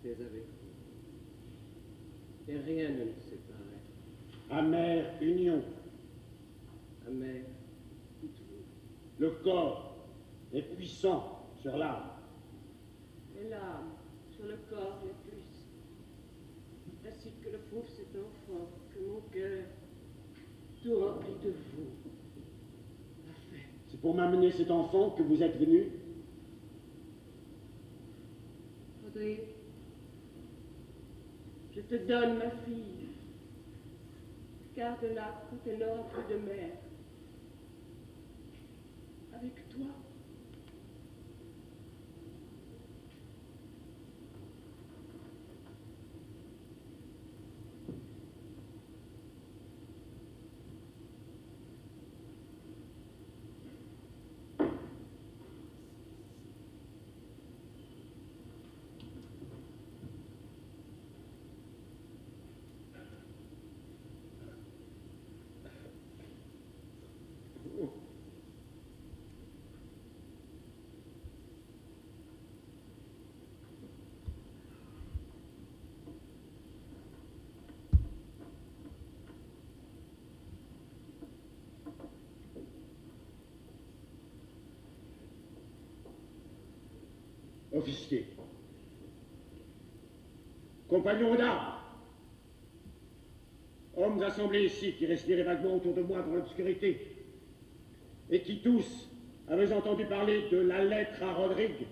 j'étais avec vous. Et rien ne nous séparait. Amère union. Amère toujours. Le corps est puissant sur l'âme. Et l'âme sur le corps le plus. Ainsi que le prouve cet enfant, que mon cœur, tout rempli de vous, a fait. C'est pour m'amener cet enfant que vous êtes venu? Audrey, je te donne ma fille. Garde-la quand elle n'aura plus de mère. Avec toi. Officier, compagnons d'armes, hommes assemblés ici qui respiraient vaguement autour de moi dans l'obscurité et qui tous avaient entendu parler de la lettre à Rodrigue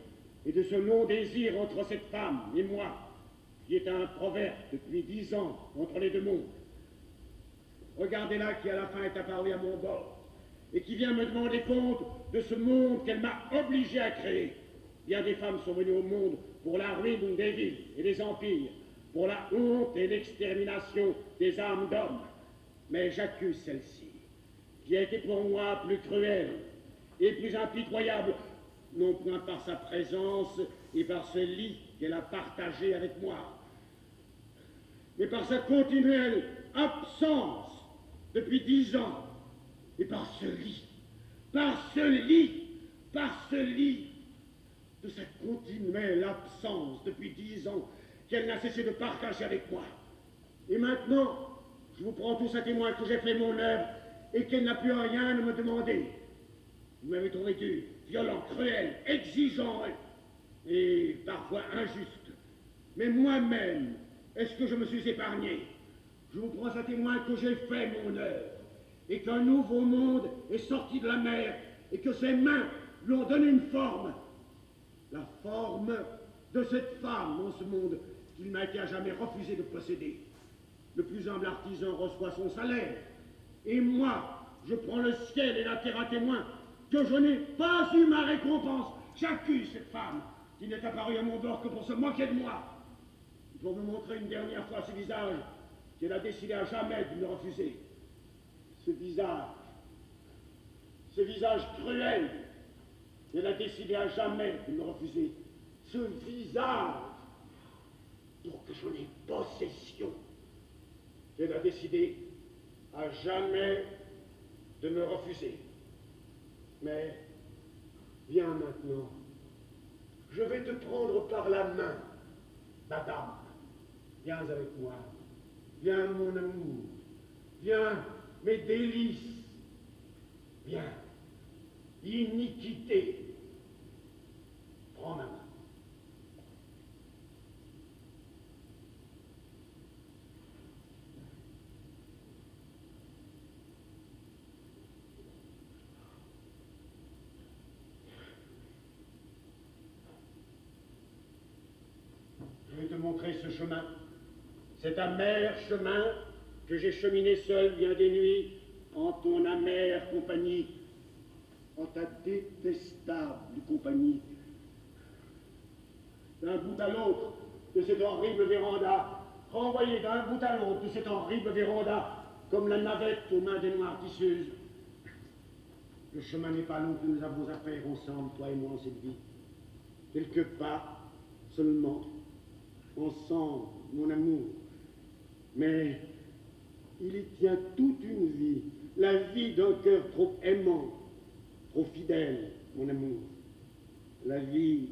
et de ce non-désir entre cette femme et moi, qui est un proverbe depuis 10 ans entre les deux mondes. Regardez-la qui à la fin est apparue à mon bord et qui vient me demander compte de ce monde qu'elle m'a obligé à créer. Bien des femmes sont venues au monde pour la ruine des villes et des empires, pour la honte et l'extermination des âmes d'hommes. Mais j'accuse celle-ci, qui a été pour moi plus cruelle et plus impitoyable, non point par sa présence et par ce lit qu'elle a partagé avec moi, mais par sa continuelle absence depuis 10 ans, et par ce lit, de cette continuelle absence depuis 10 ans qu'elle n'a cessé de partager avec moi. Et maintenant, je vous prends tous à témoin que j'ai fait mon œuvre et qu'elle n'a plus rien à me demander. Vous m'avez trouvé dur, violent, cruel, exigeant et parfois injuste. Mais moi-même, est-ce que je me suis épargné? Je vous prends à témoin que j'ai fait mon œuvre et qu'un nouveau monde est sorti de la mer et que ses mains lui ont donné une forme. La forme de cette femme dans ce monde qu'il m'a été à jamais refusé de posséder. Le plus humble artisan reçoit son salaire, et moi, je prends le ciel et la terre à témoin que je n'ai pas eu ma récompense. J'accuse cette femme qui n'est apparue à mon bord que pour se moquer de moi, pour me montrer une dernière fois ce visage qu'elle a décidé à jamais de me refuser. Ce visage cruel, elle a décidé à jamais de me refuser. Ce visage, pour que j'en ai possession, elle a décidé à jamais de me refuser. Mais, viens maintenant, je vais te prendre par la main, madame. Viens avec moi, viens mon amour, viens mes délices, viens, iniquité. Prends ma main. Je vais te montrer ce chemin, cet amer chemin que j'ai cheminé seul bien des nuits en ton amère compagnie, en ta détestable compagnie. D'un bout à l'autre de cette horrible véranda, renvoyé d'un bout à l'autre de cette horrible véranda, comme la navette aux mains des noires tisseuses. Le chemin n'est pas long que nous avons à faire ensemble, toi et moi, en cette vie. Quelques pas seulement, ensemble, mon amour. Mais il y tient toute une vie, la vie d'un cœur trop aimant, trop fidèle, mon amour. La vie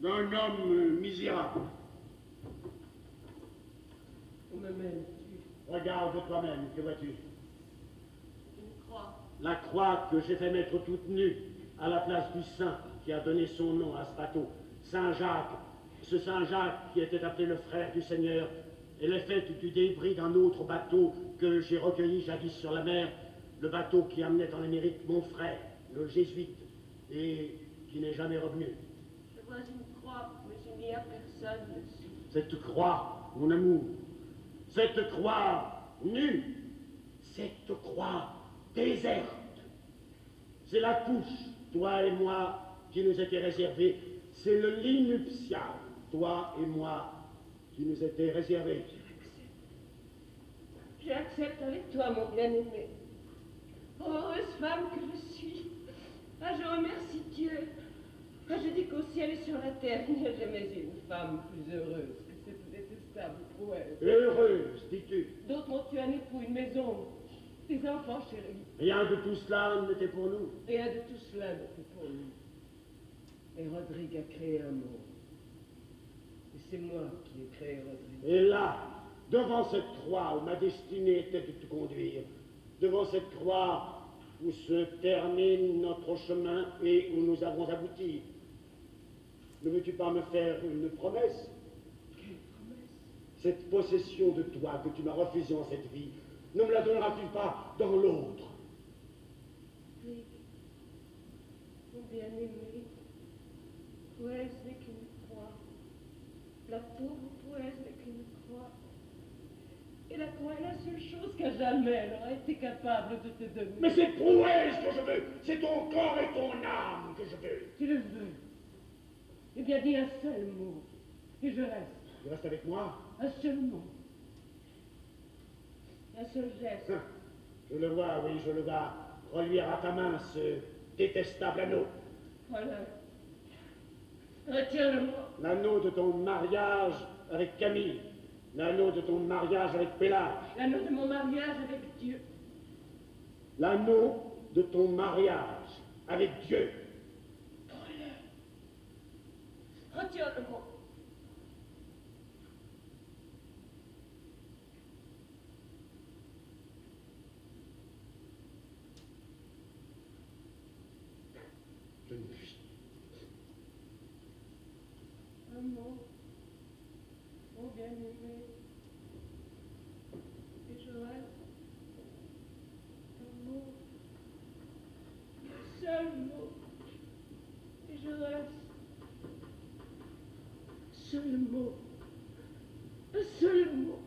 d'un homme misérable. On me mène-tu? Regarde toi-même, que vois-tu? Une croix. La croix que j'ai fait mettre toute nue à la place du saint qui a donné son nom à ce bateau, Saint Jacques. Ce Saint Jacques qui était appelé le frère du Seigneur, elle est faite du débris d'un autre bateau que j'ai recueilli jadis sur la mer, le bateau qui amenait en Amérique mon frère, le jésuite, et qui n'est jamais revenu. Je vois une croix, mais il n'y a personne dessus. Cette croix, mon amour, cette croix nue, cette croix déserte, c'est la couche, toi et moi, qui nous était réservée, c'est le lit nuptial, toi et moi, qui nous était réservé. J'accepte avec toi, mon bien-aimé. Oh, heureuse femme que je suis. Ah, je remercie Dieu. Ah, je dis qu'au ciel et sur la terre, il n'y a jamais eu une femme plus heureuse que cette détestable prouesse. Heureuse, dis-tu. D'autres ont eu un époux, une maison, des enfants chéris. Rien de tout cela n'était pour nous. Rien de tout cela n'était pour nous. Et Rodrigue a créé un monde. Et c'est moi qui ai créé Rodrigue. Et là, devant cette croix où ma destinée était de te conduire, devant cette croix où se termine notre chemin et où nous avons abouti, ne veux-tu pas me faire une promesse? Quelle promesse? Cette possession de toi que tu m'as refusée en cette vie, ne me la donneras-tu pas dans l'autre? Oui, mon bien-aimé, prouesse n'est qu'une croix. La pauvre prouesse n'est qu'une croix. Et la croix est la seule chose qu'à jamais elle aura été capable de te donner. Mais c'est prouesse que je veux, c'est ton corps et ton âme que je veux. Tu le veux. Eh bien, dis un seul mot, et je reste. Tu restes avec moi? Un seul mot. Un seul geste. Je le vois, oui, je le vois. Reluire à ta main ce détestable anneau. Voilà. Retire-le-moi. L'anneau de ton mariage avec Camille. L'anneau de ton mariage avec Pélage. L'anneau de mon mariage avec Dieu. L'anneau de ton mariage avec Dieu. Retire-le-moi. Je ne puis. Un mot, mon bien-aimé, et je reste. Un mot, un seul mot, et je reste. Seul mot, un seul mot.